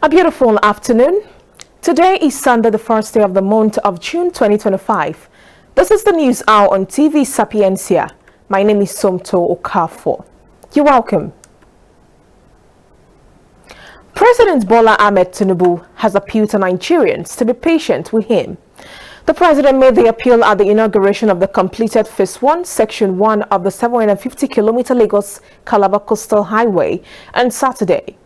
A beautiful afternoon. Today is Sunday, the first day of the month of June 2025. This is the news hour on TV Sapiencia. My name is Somto Okafor. You're welcome. President Bola Ahmed Tinubu has appealed to Nigerians to be patient with him. The president made the appeal at the inauguration of the completed Phase 1, Section 1 of the 750-kilometer Lagos-Calabar Coastal Highway on Saturday.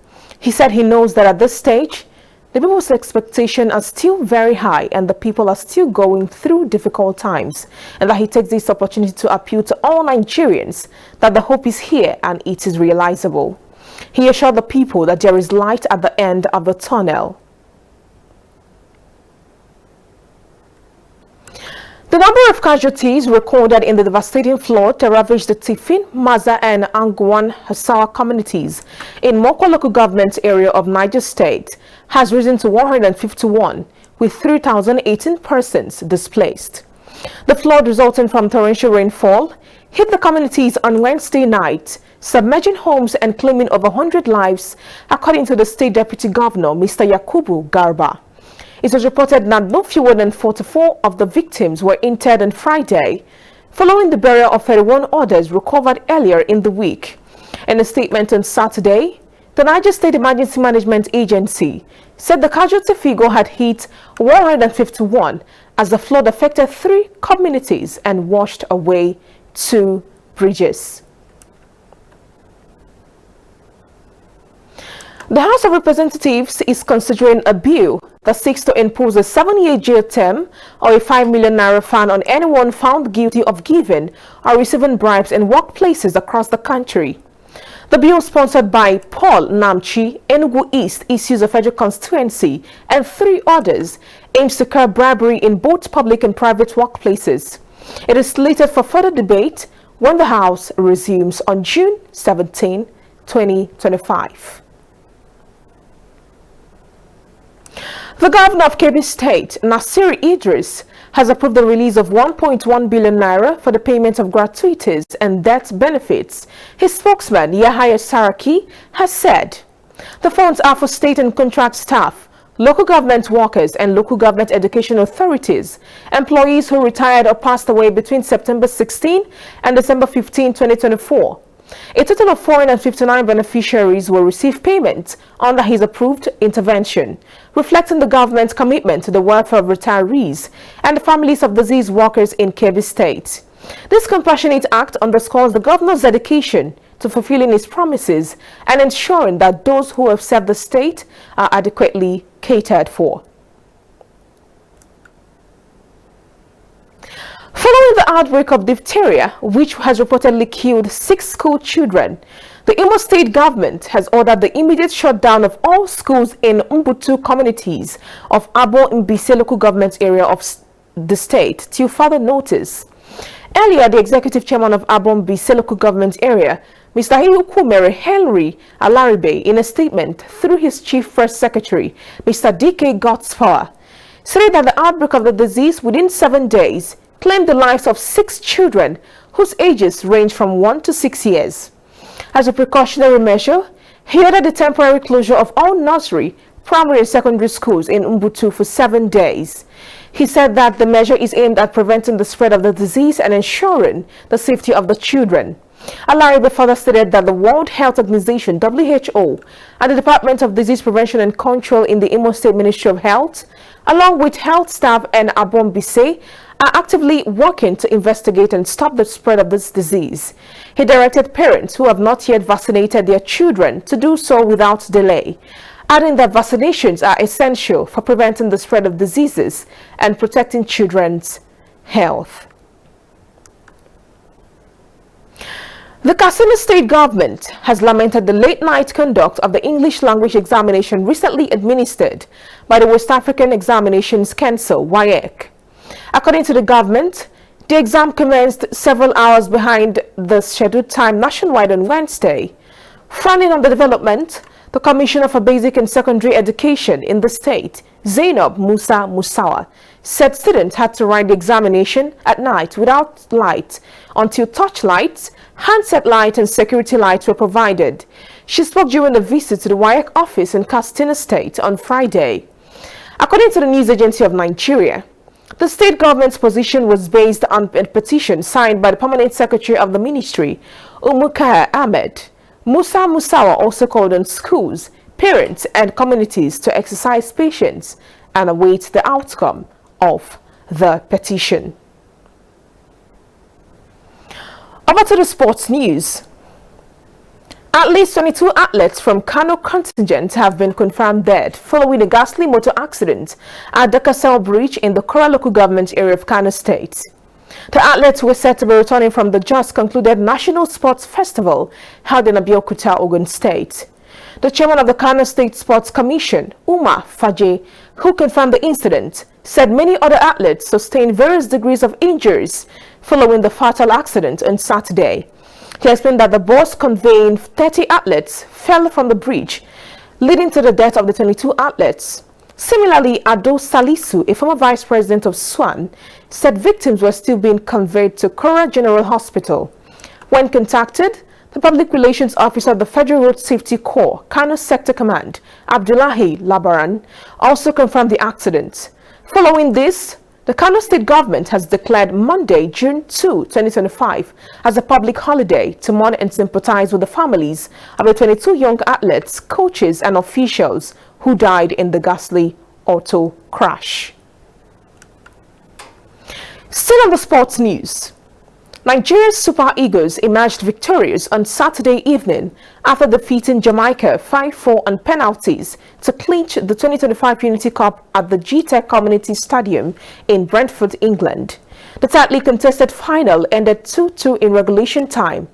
He said he knows that at this stage, the people's expectations are still very high and the people are still going through difficult times, and that he takes this opportunity to appeal to all Nigerians that the hope is here and it is realizable. He assured the people that there is light at the end of the tunnel. The number of casualties recorded in the devastating flood that ravaged the Tifin, Maza and Anguan Hasawa communities in Mokwa local government area of Niger State has risen to 151, with 3,018 persons displaced. The flood resulting from torrential rainfall hit the communities on Wednesday night, submerging homes and claiming over 100 lives, according to the State Deputy Governor, Mr. Yakubu Garba. It was reported that no fewer than 44 of the victims were interred on Friday, following the burial of 31 others recovered earlier in the week. In a statement on Saturday, the Niger State Emergency Management Agency said the casualty figure had hit 151 as the flood affected 3 communities and washed away 2 bridges. The House of Representatives is considering a bill that seeks to impose a 7-year jail term or a 5 million naira fine on anyone found guilty of giving or receiving bribes in workplaces across the country. The bill, sponsored by Paul Namchi, Enugu East Issues of Federal Constituency, and 3 others, aims to curb bribery in both public and private workplaces. It is slated for further debate when the House resumes on June 17, 2025. The governor of Kebbi State, Nasir Idris, has approved the release of 1.1 billion naira for the payment of gratuities and death benefits. His spokesman, Yahaya Saraki, has said the funds are for state and contract staff, local government workers and local government education authorities, employees who retired or passed away between September 16 and December 15, 2024. A total of 459 beneficiaries will receive payment under his approved intervention, reflecting the government's commitment to the welfare of retirees and the families of deceased workers in Kebbi State. This compassionate act underscores the governor's dedication to fulfilling his promises and ensuring that those who have served the state are adequately catered for. Following the outbreak of diphtheria, which has reportedly killed 6 school children, the Imo State government has ordered the immediate shutdown of all schools in Mbutu communities of Abo Mbise local government area of the state till further notice. Earlier, the executive chairman of Abo Mbise local government area, Mr. Hiyukumere Henry Alaribe, in a statement through his chief press secretary, Mr. D.K. Godspower, said that the outbreak of the disease within 7 days claimed the lives of 6 children whose ages range from 1 to 6 years. As a precautionary measure, he ordered the temporary closure of all nursery, primary and secondary schools in Mbutu for 7 days. He said that the measure is aimed at preventing the spread of the disease and ensuring the safety of the children. Alaribe further stated that the World Health Organization (WHO) and the Department of Disease Prevention and Control in the Imo State Ministry of Health, along with health staff and Abo Mbise, are actively working to investigate and stop the spread of this disease. He directed parents who have not yet vaccinated their children to do so without delay, adding that vaccinations are essential for preventing the spread of diseases and protecting children's health. The Katsina State government has lamented the late-night conduct of the English language examination recently administered by the West African Examinations Council, WAEC. According to the government, the exam commenced several hours behind the scheduled time nationwide on Wednesday. Frowning on the development, The Commissioner for Basic and Secondary Education in the state, Zainab Musa Musawa, said students had to write the examination at night without light until torchlights, handset light and security lights were provided. She spoke during a visit to the WAEC office in Katsina State on Friday. According to the news agency of Nigeria, the state government's position was based on a petition signed by the permanent secretary of the ministry, Bola Ahmed. Musa Musawa also called on schools, parents and communities to exercise patience and await the outcome of the petition. Over to the sports news. At least 22 athletes from Kano contingent have been confirmed dead following a ghastly motor accident at the Kasel Bridge in the Kora local government area of Kano State. The athletes were said to be returning from the just concluded National Sports Festival held in Abeokuta, Ogun State. The chairman of the Kano State Sports Commission, Umar Faje, who confirmed the incident, said many other athletes sustained various degrees of injuries following the fatal accident on Saturday. He explained that the bus conveying 30 athletes fell from the bridge, leading to the death of the 22 athletes. Similarly, Ado Salisu, a former vice president of SWAN, said victims were still being conveyed to Kora General Hospital. When contacted, the public relations officer of the Federal Road Safety Corps, Kano Sector Command, Abdullahi Labaran, also confirmed the accident. Following this, the Kano State government has declared Monday, June 2, 2025, as a public holiday to mourn and sympathize with the families of the 22 young athletes, coaches, and officials who died in the ghastly auto crash. Still on the sports news, Nigeria's Super Eagles emerged victorious on Saturday evening after defeating Jamaica 5-4 on penalties to clinch the 2025 Unity Cup at the GTEC Community Stadium in Brentford, England. The tightly contested final ended 2-2 in regulation time.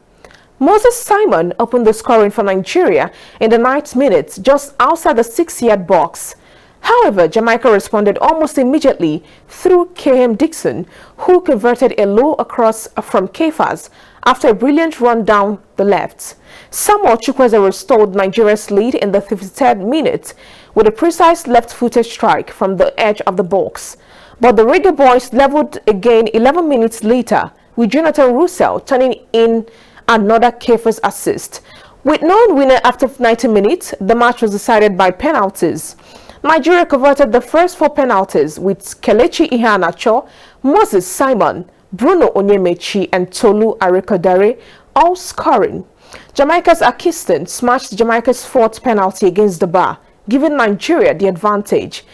Moses Simon opened the scoring for Nigeria in the 9th minute just outside the 6-yard box. However, Jamaica responded almost immediately through KM Dixon, who converted a low across from Kefas after a brilliant run down the left. Samuel Chukwueze restored Nigeria's lead in the 53rd minute with a precise left-footed strike from the edge of the box. But the Reggae Boys leveled again 11 minutes later, with Jonathan Russell turning in another Kefas assist. With no winner after 90 minutes, the match was decided by penalties. Nigeria converted the first 4 penalties with Kelechi Iheanacho, Moses Simon, Bruno Onyemechi and Tolu Arekodare all scoring. Jamaica's Akiston smashed Jamaica's 4th penalty against the bar, giving Nigeria the advantage.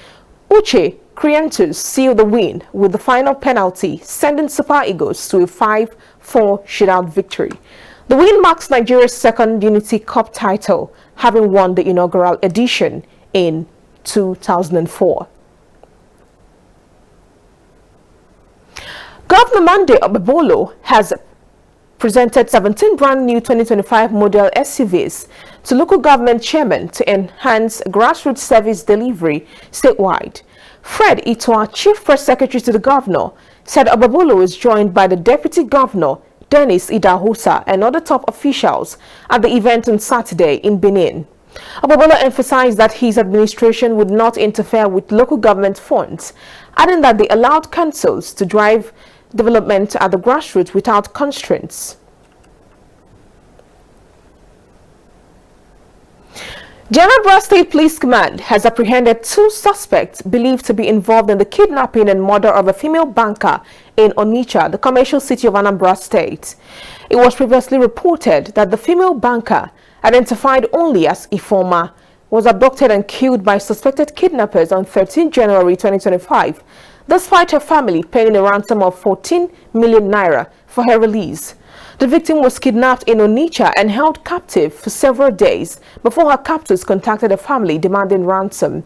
Uche Krientus sealed the win with the final penalty, sending Super Eagles to a 5-4 shootout victory. The win marks Nigeria's 2nd Unity Cup title, having won the inaugural edition in 2004. Governor Monday Obebolo has presented 17 brand new 2025 model SUVs to local government chairmen to enhance grassroots service delivery statewide. Fred Itoa, Chief Press Secretary to the governor, said Obebolo is joined by the Deputy Governor Dennis Idahosa and other top officials at the event on Saturday in Benin. Obebolo emphasized that his administration would not interfere with local government funds, adding that they allowed councils to drive development at the grassroots without constraints. The Anambra State Police Command has apprehended 2 suspects believed to be involved in the kidnapping and murder of a female banker in Onitsha, the commercial city of Anambra State. It was previously reported that the female banker, identified only as Ifoma, was abducted and killed by suspected kidnappers on 13 January 2025, despite her family paying a ransom of 14 million naira for her release. The victim was kidnapped in Onitsha and held captive for several days before her captors contacted her family demanding ransom.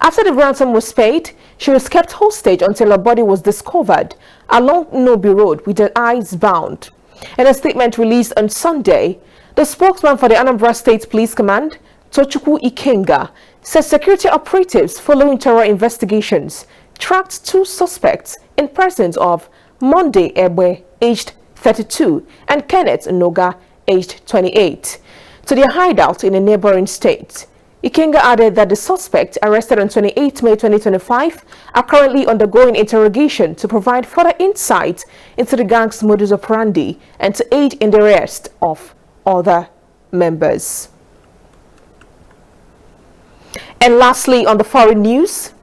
After the ransom was paid, she was kept hostage until her body was discovered along Nobi Road with her eyes bound. In a statement released on Sunday, the spokesman for the Anambra State Police Command, Tochukwu Ikenga, said security operatives following terror investigations tracked 2 suspects in presence of Monday Ebe, aged 32, and Kenneth Noga, aged 28. to their hideout in a neighboring state. Ikenga added that the suspects, arrested on 28 May 2025, are currently undergoing interrogation to provide further insight into the gang's modus operandi and to aid in the arrest of other members. And lastly, on the foreign news,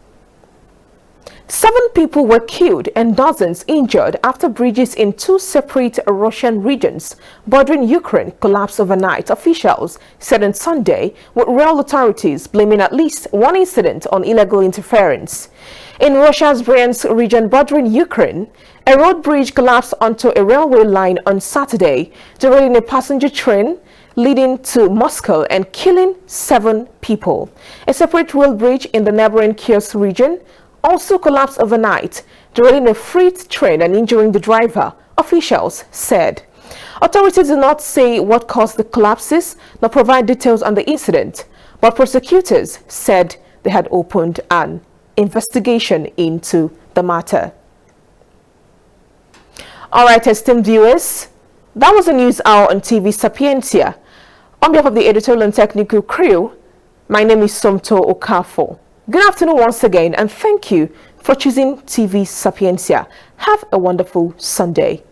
7 people were killed and dozens injured after bridges in 2 separate Russian regions bordering Ukraine collapsed overnight, officials said on Sunday, with rail authorities blaming at least one incident on illegal interference. In Russia's Bryansk region bordering Ukraine, a road bridge collapsed onto a railway line on Saturday, derailing a passenger train leading to Moscow and killing 7 people. A separate rail bridge in the neighboring Kiev region also collapsed overnight, derailing a freight train and injuring the driver, officials said. Authorities do not say what caused the collapses nor provide details on the incident, but prosecutors said they had opened an investigation into the matter. Alright, esteemed viewers, that was the news hour on TV Sapientia. On behalf of the editorial and technical crew, my name is Somto Okafo. Good afternoon once again, and thank you for choosing TV Sapientia. Have a wonderful Sunday.